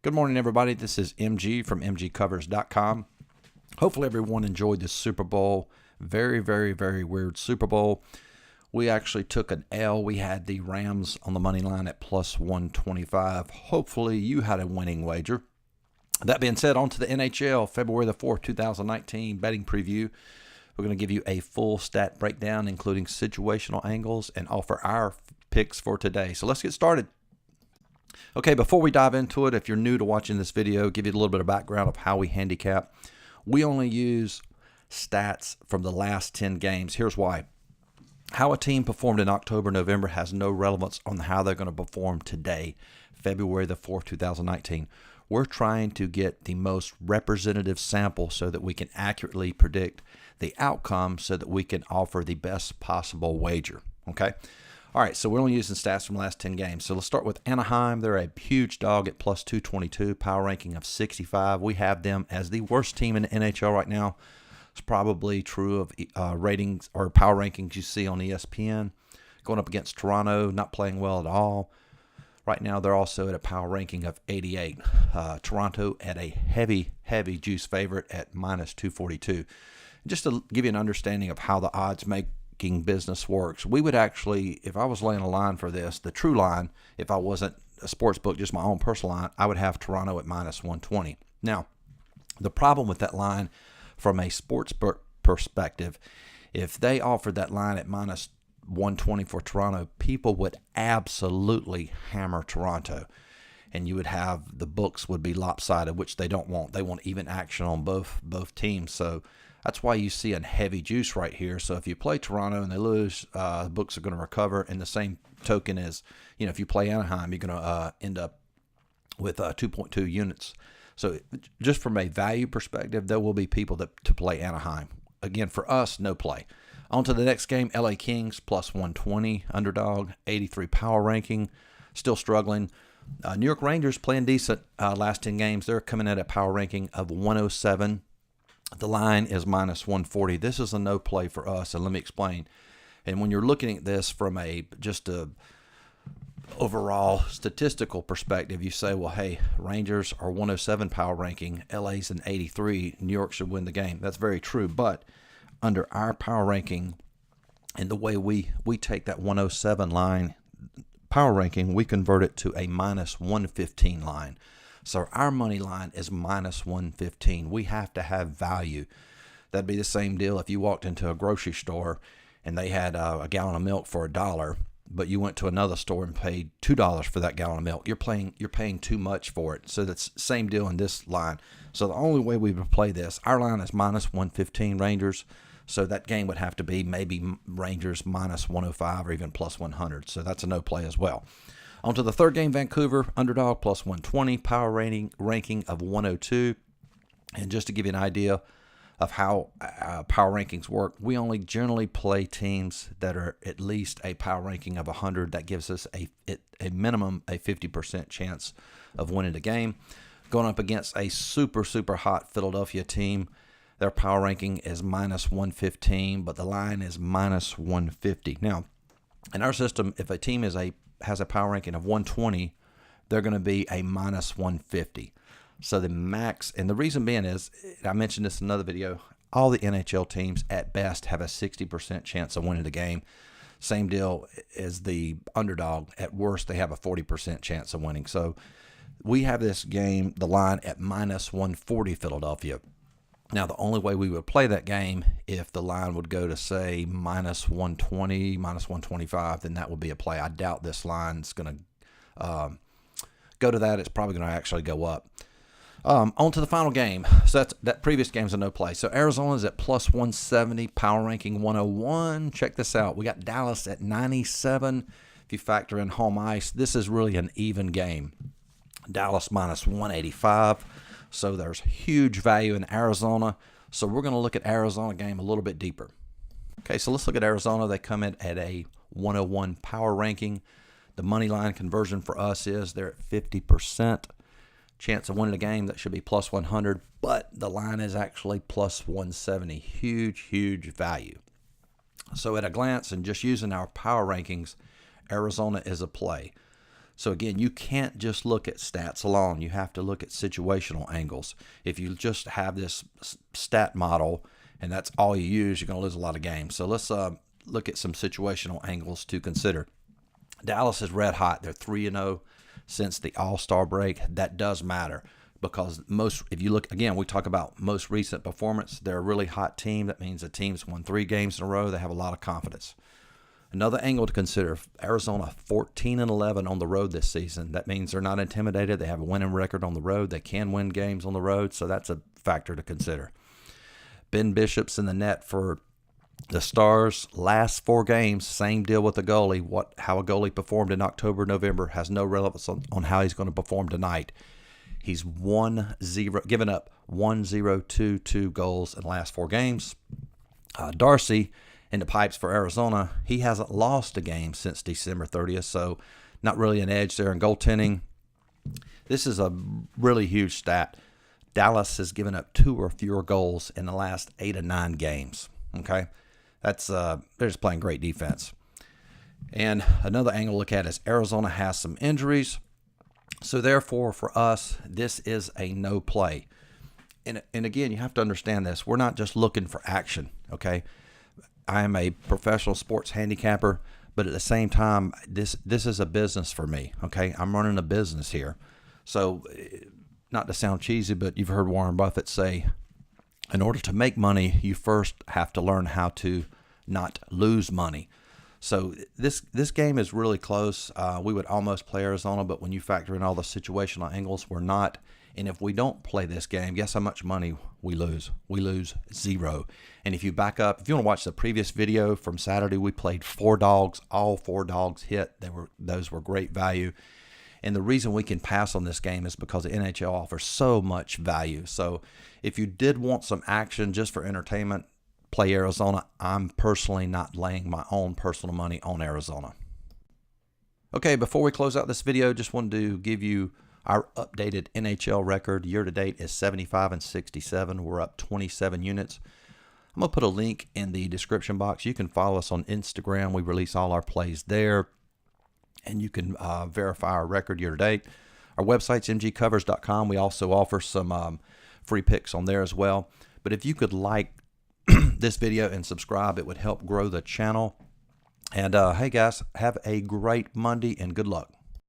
Good morning, everybody. This is MG from MGCovers.com. Hopefully everyone enjoyed the Super Bowl. Very, very, very weird Super Bowl. We actually took an L. We had the Rams on the money line at plus 125. Hopefully you had a winning wager. That being said, on to the NHL, February the 4th, 2019 betting preview. We're going to give you a full stat breakdown, including situational angles, and offer our picks for today. So let's get started. Okay, before we dive into it, if you're new to watching this video, give you a little bit of background of how we handicap. We only use stats from the last 10 games. Here's why. How a team performed in October, November has no relevance on how they're going to perform today, February the 4th, 2019. We're trying to get the most representative sample so that we can accurately predict the outcome so that we can offer the best possible wager, okay? All right, so we're only using stats from the last 10 games. So let's start with Anaheim. They're a huge dog at plus 222, power ranking of 65. We have them as the worst team in the NHL right now. It's probably true of ratings or power rankings you see on ESPN. Going up against Toronto, not playing well at all. Right now, they're also at a power ranking of 88. Toronto at a heavy, heavy juice favorite at minus 242. Just to give you an understanding of how the odds making business works, we would actually, if I was laying a line for this, the true line, if I wasn't a sports book, just my own personal line, I would have Toronto at minus 120. Now, the problem with that line from a sports book perspective, if they offered that line at minus 120 for Toronto, people would absolutely hammer Toronto, and you would have the books would be lopsided, which they don't want. They want even action on both teams. So that's why you see a heavy juice right here. So if you play Toronto and they lose, the books are going to recover. And the same token is, if you play Anaheim, you're going to end up with 2.2 units. So just from a value perspective, there will be people to play Anaheim. Again, for us, no play. On to the next game, LA Kings plus 120, underdog, 83 power ranking, still struggling. New York Rangers playing decent last 10 games. They're coming at a power ranking of 107. The line is minus 140. This is a no play for us, and let me explain. And when you're looking at this from just a overall statistical perspective, you say, well, hey, Rangers are 107 power ranking, LA's an 83, New York should win the game. That's very true, but under our power ranking and the way we take that 107 line power ranking, we convert it to a minus 115 line. So our money line is minus 115. We have to have value. That'd be the same deal if you walked into a grocery store and they had a gallon of milk for $1, but you went to another store and paid $2 for that gallon of milk. You're paying too much for it. So that's the same deal in this line. So the only way we would play this, our line is minus 115 Rangers. So that game would have to be maybe Rangers minus 105 or even plus 100. So that's a no play as well. On to the third game, Vancouver, underdog, plus 120, power ranking of 102. And just to give you an idea of how power rankings work, we only generally play teams that are at least a power ranking of 100. That gives us a minimum, a 50% chance of winning the game. Going up against a super, super hot Philadelphia team, their power ranking is minus 115, but the line is minus 150. Now, in our system, if a team has a power ranking of 120, they're going to be a minus 150. So the max, and the reason being is, I mentioned this in another video, all the NHL teams at best have a 60% chance of winning the game. Same deal as the underdog. At worst, they have a 40% chance of winning. So we have this game, the line at minus 140 Philadelphia. Now, the only way we would play that game, if the line would go to, say, minus 120, minus 125, then that would be a play. I doubt this line's going to go to that. It's probably going to actually go up. On to the final game. So that previous game's a no play. So Arizona's at plus 170, power ranking 101. Check this out. We got Dallas at 97. If you factor in home ice, this is really an even game. Dallas minus 185. So there's huge value in Arizona. So we're going to look at Arizona game a little bit deeper. Okay, so let's look at Arizona. They come in at a 101 power ranking. The money line conversion for us is they're at 50%. Chance of winning the game, that should be plus 100, but the line is actually plus 170. Huge, huge value. So at a glance and just using our power rankings, Arizona is a play. So again, you can't just look at stats alone. You have to look at situational angles. If you just have this stat model and that's all you use, you're going to lose a lot of games. So let's look at some situational angles to consider. Dallas is red hot. They're 3-0 since the All-Star break. That does matter because if you look, again, we talk about most recent performance. They're a really hot team. That means the team's won 3 games in a row. They have a lot of confidence. Another angle to consider, Arizona 14-11 on the road this season. That means they're not intimidated. They have a winning record on the road. They can win games on the road, so that's a factor to consider. Ben Bishop's in the net for the Stars. Last 4 games, same deal with the goalie. How a goalie performed in October, November has no relevance on how he's going to perform tonight. He's given up 1-0-2 goals in the last 4 games. Darcy in the pipes for Arizona. He hasn't lost a game since December 30th, so not really an edge there in goaltending. This is a really huge stat. Dallas has given up 2 or fewer goals in the last 8 or 9 games. Okay, that's they're just playing great defense. And another angle to look at is Arizona has some injuries, so therefore for us this is a no play. And again, you have to understand this. We're not just looking for action. Okay. I am a professional sports handicapper, but at the same time, this is a business for me, okay? I'm running a business here. So, not to sound cheesy, but you've heard Warren Buffett say, in order to make money, you first have to learn how to not lose money. So, this game is really close. We would almost play Arizona, but when you factor in all the situational angles, we're not. And if we don't play this game, guess how much money we lose? We lose 0. And if you back up, if you want to watch the previous video from Saturday, we played 4 dogs. All 4 dogs hit. Those were great value. And the reason we can pass on this game is because the NHL offers so much value. So if you did want some action just for entertainment, play Arizona. I'm personally not laying my own personal money on Arizona. Okay, before we close out this video, just wanted to give you our updated NHL record. Year-to-date is 75-67. We're up 27 units. I'm going to put a link in the description box. You can follow us on Instagram. We release all our plays there. And you can verify our record year-to-date. Our website's MGCovers.com. We also offer some free picks on there as well. But if you could like this video and subscribe, it would help grow the channel. And hey, guys, have a great Monday and good luck.